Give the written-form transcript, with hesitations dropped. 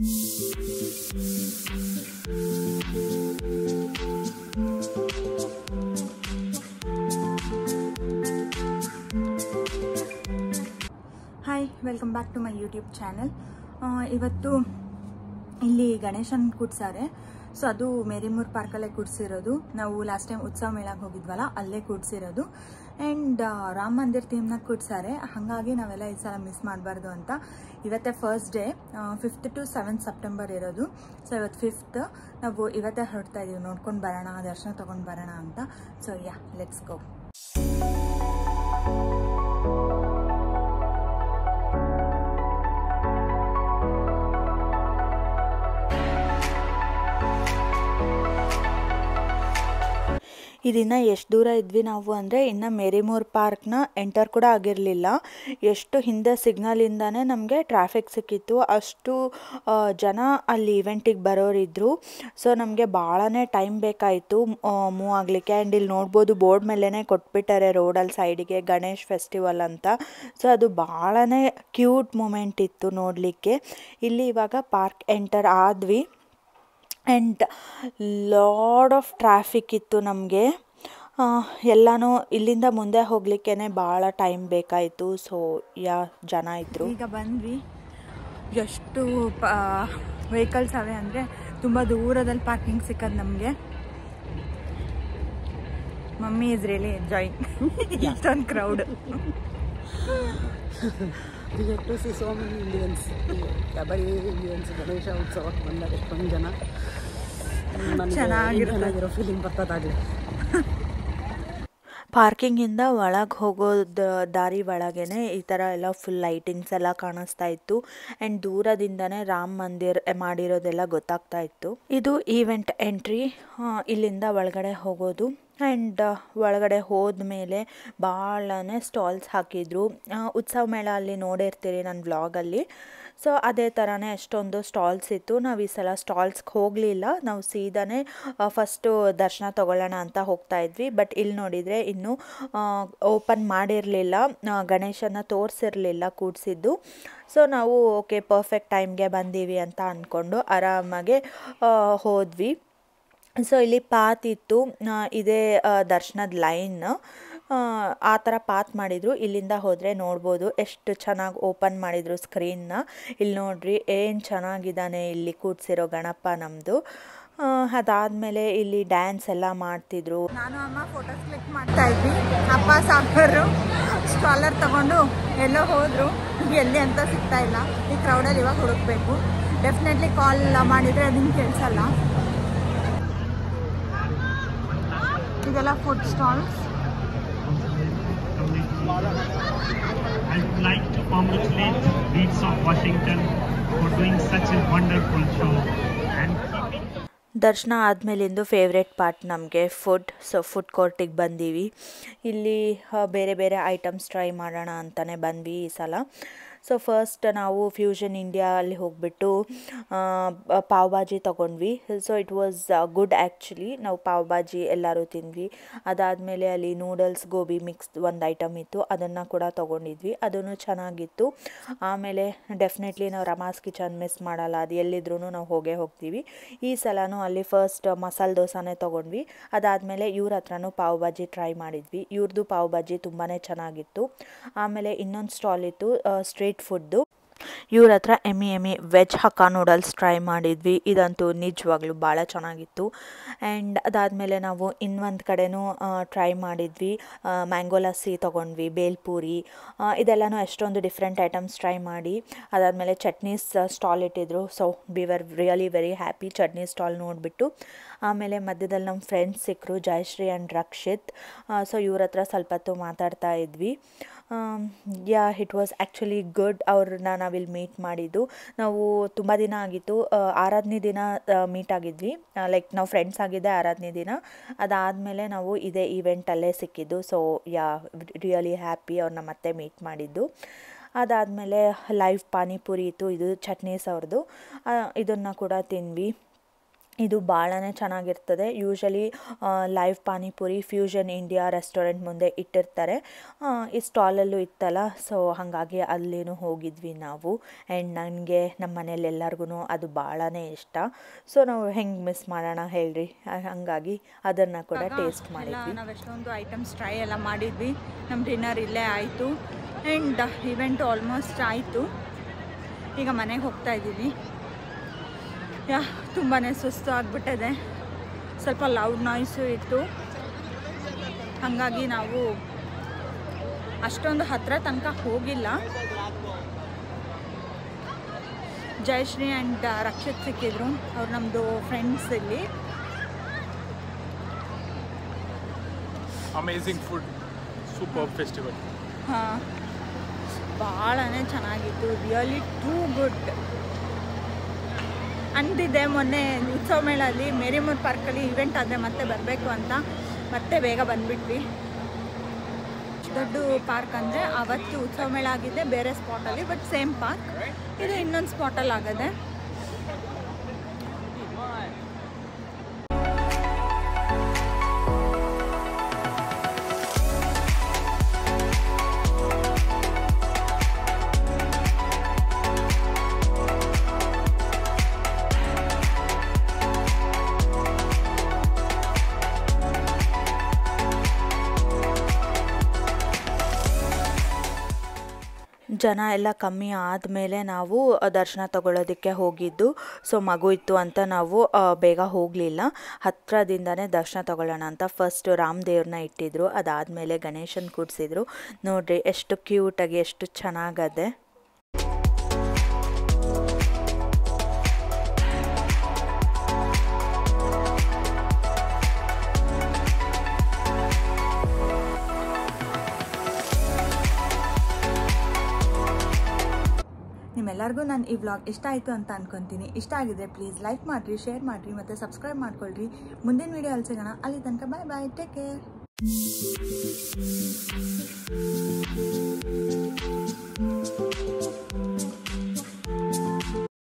Hi, welcome back to my YouTube channel. ಇವತ್ತು ಇಲ್ಲಿ ಗಣೇಶನ್ ಕೂಡ್ಸಾರೆ. So ಅದು ಮೇರಿಮೂರ್ ಪಾರ್ಕಲ್ಲೇ ಕೂಡ್ಸಿರೋದು. ನಾವು ಲಾಸ್ಟ್ ಟೈಮ್ ಉತ್ಸವ ಮೇಳಕ್ಕೆ ಹೋಗಿದ್ವಲ್ಲ, ಅಲ್ಲೇ ಕೂಡ್ಸಿರೋದು. ಆ್ಯಂಡ್ ರಾಮ ಮಂದಿರ್ ಥೀಮ್ನಾಗ ಕೂಡ್ಸಾರೆ. ಹಾಗಾಗಿ ನಾವೆಲ್ಲ ಈ ಸಲ ಮಿಸ್ ಮಾಡಬಾರ್ದು ಅಂತ ಇವತ್ತೇ first day 5th to 7th September ಇರೋದು. ಸೊ ಇವತ್ತು 5th, ನಾವು ಇವತ್ತೇ ಹೊರಡ್ತಾ ಇದೀವಿ, ನೋಡ್ಕೊಂಡು ಬರೋಣ, ದರ್ಶನ ತೊಗೊಂಡು ಬರೋಣ ಅಂತ. So yeah, let's go. ಇದನ್ನು ಎಷ್ಟು ದೂರ ಇದ್ವಿ ನಾವು ಅಂದರೆ, ಇನ್ನು ಮೇರಿಮೂರ್ ಪಾರ್ಕ್ನ ಎಂಟರ್ ಕೂಡ ಆಗಿರಲಿಲ್ಲ. ಎಷ್ಟು ಹಿಂದೆ ಸಿಗ್ನಲಿಂದಾನೇ ನಮಗೆ ಟ್ರಾಫಿಕ್ ಸಿಕ್ಕಿತ್ತು. ಅಷ್ಟು ಜನ ಅಲ್ಲಿ ಇವೆಂಟಿಗೆ ಬರೋರಿದ್ರು. ಸೊ ನಮಗೆ ಭಾಳನೇ ಟೈಮ್ ಬೇಕಾಯಿತು ಮೂವ್ ಆಗಲಿಕ್ಕೆ. ಆ್ಯಂಡ್ ಇಲ್ಲಿ ನೋಡ್ಬೋದು, ಬೋರ್ಡ್ ಮೇಲೇ ಕೊಟ್ಬಿಟ್ಟಾರೆ ರೋಡಲ್ಲಿ ಸೈಡಿಗೆ ಗಣೇಶ್ ಫೆಸ್ಟಿವಲ್ ಅಂತ. ಸೊ ಅದು ಭಾಳನೇ ಕ್ಯೂಟ್ ಮೂಮೆಂಟ್ ಇತ್ತು ನೋಡಲಿಕ್ಕೆ. ಇಲ್ಲಿ ಇವಾಗ ಪಾರ್ಕ್ ಎಂಟರ್ ಆದ್ವಿ. ಆ್ಯಂಡ್ ಲಾಡ್ ಆಫ್ ಟ್ರಾಫಿಕ್ ಇತ್ತು ನಮಗೆ. ಎಲ್ಲನೂ ಇಲ್ಲಿಂದ ಮುಂದೆ ಹೋಗ್ಲಿಕ್ಕೇ ಭಾಳ ಟೈಮ್ ಬೇಕಾಯಿತು. ಸೊ ಜನ ಇದ್ದರು. ಈಗ ಬಂದ್ವಿ. ಎಷ್ಟು ವೆಹಿಕಲ್ಸ್ ಅವೆ ಅಂದರೆ ತುಂಬ ದೂರದಲ್ಲಿ ಪಾರ್ಕಿಂಗ್ ಸಿಕ್ಕದು ನಮಗೆ. ಮಮ್ಮಿ ಇಸ್ ರಿಯಲಿ ಎಂಜಾಯಿಂಗ್ ಇಷ್ಟೊಂದು crowd. We get to see so many Indians. ಬರೀ ಇಂಡಿಯನ್ಸ್ ಗಣೇಶ ಉತ್ಸವಕ್ಕೆ ಬಂದಾಗ ಎಷ್ಟೊಂದು ಜನ. ಚೆನ್ನಾಗಿರೋ ಫೀಲಿಂಗ್ ಬರ್ತದಾಗಲಿ. ಪಾರ್ಕಿಂಗಿಂದ ಒಳಗೆ ಹೋಗೋದು ದಾರಿ ಒಳಗೇ ಈ ಥರ ಎಲ್ಲ ಫುಲ್ ಲೈಟಿಂಗ್ಸ್ ಎಲ್ಲ ಕಾಣಿಸ್ತಾ ಇತ್ತು. ಆ್ಯಂಡ್ ದೂರದಿಂದನೇ ರಾಮ ಮಂದಿರ್ ಮಾಡಿರೋದೆಲ್ಲ ಗೊತ್ತಾಗ್ತಾ ಇತ್ತು. ಇದು ಈವೆಂಟ್ ಎಂಟ್ರಿ. ಇಲ್ಲಿಂದ ಒಳಗಡೆ ಹೋಗೋದು. ಆ್ಯಂಡ್ ಒಳಗಡೆ ಹೋದ್ಮೇಲೆ ಭಾಳನೇ ಸ್ಟಾಲ್ಸ್ ಹಾಕಿದ್ರು. ಉತ್ಸವ ಮೇಳ ಅಲ್ಲಿ ನೋಡಿರ್ತೀರಿ ನನ್ನ ವ್ಲಾಗಲ್ಲಿ. ಸೊ ಅದೇ ಥರನೇ ಎಷ್ಟೊಂದು ಸ್ಟಾಲ್ಸ್ ಇತ್ತು. ನಾವು ಈ ಸಲ ಸ್ಟಾಲ್ಸ್ಗೆ ಹೋಗಲಿಲ್ಲ. ನಾವು ಸೀದಾನೇ ಫಸ್ಟು ದರ್ಶನ ತೊಗೊಳ್ಳೋಣ ಅಂತ ಹೋಗ್ತಾ ಇದ್ವಿ. ಬಟ್ ಇಲ್ಲಿ ನೋಡಿದರೆ ಇನ್ನೂ ಓಪನ್ ಮಾಡಿರಲಿಲ್ಲ, ಗಣೇಶನ ತೋರಿಸಿರಲಿಲ್ಲ ಕೂಡಿಸಿದ್ದು. ಸೊ ನಾವು ಓಕೆ, ಪರ್ಫೆಕ್ಟ್ ಟೈಮ್ಗೆ ಬಂದೀವಿ ಅಂತ ಅಂದ್ಕೊಂಡು ಆರಾಮಾಗೆ ಹೋದ್ವಿ. ಸೊ ಇಲ್ಲಿ ಪಾತ್ ಇತ್ತು. ಇದೇ ದರ್ಶನದ ಲೈನ್. ಆ ಥರ ಪಾತ್ ಮಾಡಿದರು. ಇಲ್ಲಿಂದ ಹೋದರೆ ನೋಡ್ಬೋದು ಎಷ್ಟು ಚೆನ್ನಾಗಿ ಓಪನ್ ಮಾಡಿದರು ಸ್ಕ್ರೀನ್ನ. ಇಲ್ಲಿ ನೋಡ್ರಿ ಏನು ಚೆನ್ನಾಗಿದ್ದಾನೆ ಇಲ್ಲಿ ಕೂಡ್ಸಿರೋ ಗಣಪ ನಮ್ಮದು. ಅದಾದಮೇಲೆ ಇಲ್ಲಿ ಡ್ಯಾನ್ಸ್ ಎಲ್ಲ ಮಾಡ್ತಿದ್ರು. ನಾನು ಅಮ್ಮ ಫೋಟೋಸ್ ಕ್ಲಿಕ್ ಮಾಡ್ತಾ ಇದ್ವಿ. ಅಪ್ಪ ಸಾಕರು ಸ್ಕಾಲರ್ ತಗೊಂಡು ಎಲ್ಲೋ ಹೋದರು. ಎಲ್ಲಿ ಅಂತ ಸಿಗ್ತಾ ಇಲ್ಲ. ಈ ಕ್ರೌಡಲ್ಲಿ ಇವಾಗ ಹುಡುಕ್ಬೇಕು. ಡೆಫಿನೆಟ್ಲಿ ಕಾಲ್ ಮಾಡಿದರೆ ಅದನ್ನು ಕೇಳಿಸಲ್ಲ. ಇದೆಲ್ಲ food stalls. I would like to congratulate Beats of Washington for doing such a wonderful show and ದರ್ಶನ ಆದಮೇಲಿಂದು ಫೇವ್ರೆಟ್ ಪಾರ್ಟ್ ನಮಗೆ ಫುಡ್. ಸೊ ಫುಡ್ ಕೋರ್ಟಿಗೆ ಬಂದೀವಿ. ಇಲ್ಲಿ ಬೇರೆ ಬೇರೆ ಐಟಮ್ಸ್ ಟ್ರೈ ಮಾಡೋಣ ಅಂತಲೇ ಬಂದ್ವಿ ಈ ಸಲ. ಸೊ ಫಸ್ಟ್ ನಾವು ಫ್ಯೂಷನ್ ಇಂಡಿಯಾ ಅಲ್ಲಿ ಹೋಗ್ಬಿಟ್ಟು ಪಾವ್ ಭಾಜಿ ತೊಗೊಂಡ್ವಿ. So it was good actually. ನಾವು ಪಾವ್ ಭಾಜಿ ಎಲ್ಲರೂ ತಿಂದ್ವಿ. ಅದಾದಮೇಲೆ ಅಲ್ಲಿ ನೂಡಲ್ಸ್ ಗೋಬಿ ಮಿಕ್ಸ್ ಒಂದು ಐಟಮ್ ಇತ್ತು, ಅದನ್ನು ಕೂಡ ತೊಗೊಂಡಿದ್ವಿ. ಅದೂ ಚೆನ್ನಾಗಿತ್ತು. ಆಮೇಲೆ ಡೆಫಿನೆಟ್ಲಿ ನಾವು ರಮಾಸ್ ಕಿಚನ್ ಮಿಸ್ ಮಾಡಲ್ಲ. ಅದು ಎಲ್ಲಿದ್ರೂ ನಾವು ಹೋಗ್ತೀವಿ. ಈ ಸಲನೂ ಅಲ್ಲಿ ಫಸ್ಟ್ ಮಸಾಲೆ ದೋಸೆನೇ ತೊಗೊಂಡ್ವಿ. ಅದಾದಮೇಲೆ ಇವ್ರ ಹತ್ರನೂ ಪಾವ್ ಭಾಜಿ ಟ್ರೈ ಮಾಡಿದ್ವಿ. ಇವ್ರದ್ದು ಪಾವ್ ಭಾಜಿ ತುಂಬಾ ಚೆನ್ನಾಗಿತ್ತು. ಆಮೇಲೆ ಇನ್ನೊಂದು ಸ್ಟಾಲ್ ಇತ್ತು ಸ್ಟ್ರೀಟ್ ಫುಡ್ಡು. ಇವ್ರ ಹತ್ರ ಎಮ್ಮಿ ವೆಜ್ ಹಕ್ಕಾ ನೂಡಲ್ಸ್ ಟ್ರೈ ಮಾಡಿದ್ವಿ. ಇದಂತೂ ನಿಜವಾಗ್ಲೂ ಭಾಳ ಚೆನ್ನಾಗಿತ್ತು. ಆ್ಯಂಡ್ ಅದಾದಮೇಲೆ ನಾವು ಇನ್ನೊಂದು ಕಡೆನೂ ಟ್ರೈ ಮಾಡಿದ್ವಿ. ಮ್ಯಾಂಗೋ ಲಸ್ಸಿ ತೊಗೊಂಡ್ವಿ, ಬೇಲ್ಪೂರಿ, ಇದೆಲ್ಲನೂ ಎಷ್ಟೊಂದು ಡಿಫ್ರೆಂಟ್ ಐಟಮ್ಸ್ ಟ್ರೈ ಮಾಡಿ. ಅದಾದಮೇಲೆ ಚಟ್ನೀಸ್ ಸ್ಟಾಲ್ ಇಟ್ಟಿದ್ರು. So we were really very happy chutney stall ನೋಡಿಬಿಟ್ಟು. ಆಮೇಲೆ ಮಧ್ಯದಲ್ಲಿ ನಮ್ಮ ಫ್ರೆಂಡ್ಸ್ ಸಿಕ್ಕರು, ಜಯಶ್ರೀ ಆ್ಯಂಡ್ ರಕ್ಷಿತ್. ಸೊ ಇವ್ರ ಹತ್ರ ಸ್ವಲ್ಪ ಹೊತ್ತು ಮಾತಾಡ್ತಾ ಇದ್ವಿ. It was actually good. ಅವ್ರನ್ನ ನಾವಿಲ್ಲಿ ಮೀಟ್ ಮಾಡಿದ್ದು. ನಾವು ತುಂಬ ದಿನ ಆಗಿತ್ತು. ಆರಾಧನೆ ದಿನ ಮೀಟ್ ಆಗಿದ್ವಿ. ಲೈಕ್ ನಾವು ಫ್ರೆಂಡ್ಸ್ ಆಗಿದ್ದೆ ಆರಾಧನೆ ದಿನ. ಅದಾದಮೇಲೆ ನಾವು ಇದೇ ಈವೆಂಟಲ್ಲೇ ಸಿಕ್ಕಿದ್ದು. ಸೊ ರಿಯಲಿ ಹ್ಯಾಪಿ ಅವ್ರನ್ನ ಮತ್ತೆ ಮೀಟ್ ಮಾಡಿದ್ದು. ಅದಾದಮೇಲೆ ಲೈವ್ ಪಾನಿಪುರಿ ಇತ್ತು. ಇದು ಚಟ್ನೀಸ್ ಅವ್ರದ್ದು. ಇದನ್ನು ಕೂಡ ತಿಂದ್ವಿ. ಇದು ಭಾಳನೇ ಚೆನ್ನಾಗಿರ್ತದೆ. Usually live panipuri fusion India restaurant ಮುಂದೆ ಇಟ್ಟಿರ್ತಾರೆ. ಈ ಸ್ಟಾಲಲ್ಲೂ ಇತ್ತಲ್ಲ, ಸೊ ಹಾಗಾಗಿ ಅಲ್ಲಿನೂ ಹೋಗಿದ್ವಿ ನಾವು. ಆ್ಯಂಡ್ ನನಗೆ ನಮ್ಮ ಮನೇಲಿ ಎಲ್ಲರಿಗೂ ಅದು ಭಾಳನೇ ಇಷ್ಟ. ಸೊ ನಾವು ಹೆಂಗೆ ಮಿಸ್ ಮಾಡೋಣ ಹೇಳ್ರಿ, ಹಾಗಾಗಿ ಅದನ್ನು ಕೂಡ ಟೇಸ್ಟ್ ಮಾಡಿದ್ವಿ. ನಾವು ಎಷ್ಟೊಂದು ಐಟಮ್ಸ್ ಟ್ರೈ ಎಲ್ಲ ಮಾಡಿದ್ವಿ. ನಮ್ಮ ಡಿನ್ನರ್ ಇಲ್ಲೇ ಆಯಿತು ಆ್ಯಂಡ್ ಇವೆಂಟ್ ಆಲ್ಮೋಸ್ಟ್ ಆಯಿತು. ಈಗ ಮನೆಗೆ ಹೋಗ್ತಾ ಇದ್ದೀವಿ. ತುಂಬಾ ಸುಸ್ತು ಆಗಿಬಿಟ್ಟಿದೆ. ಸ್ವಲ್ಪ ಲೌಡ್ ನಾಯ್ಸು ಇತ್ತು, ಹಾಗಾಗಿ ನಾವು ಅಷ್ಟೊಂದು ಹತ್ತಿರ ತನಕ ಹೋಗಿಲ್ಲ. ಜಯಶ್ರೀ ಆ್ಯಂಡ್ ರಕ್ಷಿತ್ ಸಿಕ್ಕಿದ್ರು, ಅವ್ರು ನಮ್ಮದು ಫ್ರೆಂಡ್ಸ್ ಇಲ್ಲಿ. Amazing food, super festival. ಹಾಂ, ಭಾಳನೇ ಚೆನ್ನಾಗಿತ್ತು. Really too good. ಅಂದಿದ್ದೆ ಮೊನ್ನೆ ಉತ್ಸವ ಮೇಳಲ್ಲಿ ಮೇರಿಮೂರ್ ಪಾರ್ಕಲ್ಲಿ ಇವೆಂಟ್ ಆದರೆ ಮತ್ತೆ ಬರಬೇಕು ಅಂತ, ಮತ್ತೆ ಬೇಗ ಬಂದುಬಿಟ್ವಿ. ದೊಡ್ಡ ಪಾರ್ಕ್ ಅಂದರೆ ಅವತ್ತು ಉತ್ಸವ ಮೇಳ ಆಗಿದೆ ಬೇರೆ ಸ್ಪಾಟಲ್ಲಿ, ಬಟ್ ಸೇಮ್ ಪಾರ್ಕ್. ಇದು ಇನ್ನೊಂದು ಸ್ಪಾಟಲ್ಲಿ ಆಗದೆ. ಜನ ಎಲ್ಲ ಕಮ್ಮಿ ಆದಮೇಲೆ ನಾವು ದರ್ಶನ ತಗೊಳ್ಳೋದಕ್ಕೆ ಹೋಗಿದ್ದು. ಸೊ ಮಗು ಇತ್ತು ಅಂತ ನಾವು ಬೇಗ ಹೋಗಲಿಲ್ಲ. ಹತ್ತಿರದಿಂದನೇ ದರ್ಶನ ತಗೊಳ್ಳೋಣ ಅಂತ ಫಸ್ಟ್ ರಾಮದೇವ್ರನ್ನ ಇಟ್ಟಿದ್ರು, ಅದಾದಮೇಲೆ ಗಣೇಶನ ಕೂಡಿಸಿದ್ರು. ನೋಡಿರಿ ಎಷ್ಟು ಕ್ಯೂಟಾಗಿ ಎಷ್ಟು ಚೆನ್ನಾಗದೆ. ನಿಮ್ಮೆಲ್ಲರಿಗೂ ನನ್ನ ಈ ವ್ಲಾಗ್ ಇಷ್ಟ ಆಯಿತು ಅಂತ ಅನ್ಕೊತೀನಿ. ಇಷ್ಟ ಆಗಿದ್ರೆ ಪ್ಲೀಸ್ ಲೈಕ್ ಮಾಡಿರಿ, ಶೇರ್ ಮಾಡಿರಿ ಮತ್ತು ಸಬ್ಸ್ಕ್ರೈಬ್ ಮಾಡ್ಕೊಳ್ರಿ. ಮುಂದಿನ ವೀಡಿಯೋ ಅಲ್ಲಿ ಸಿಗೋಣ. ಅಲ್ಲಿ ತನಕ ಬಾಯ್ ಬಾಯ್, ಟೇಕ್ ಕೇರ್.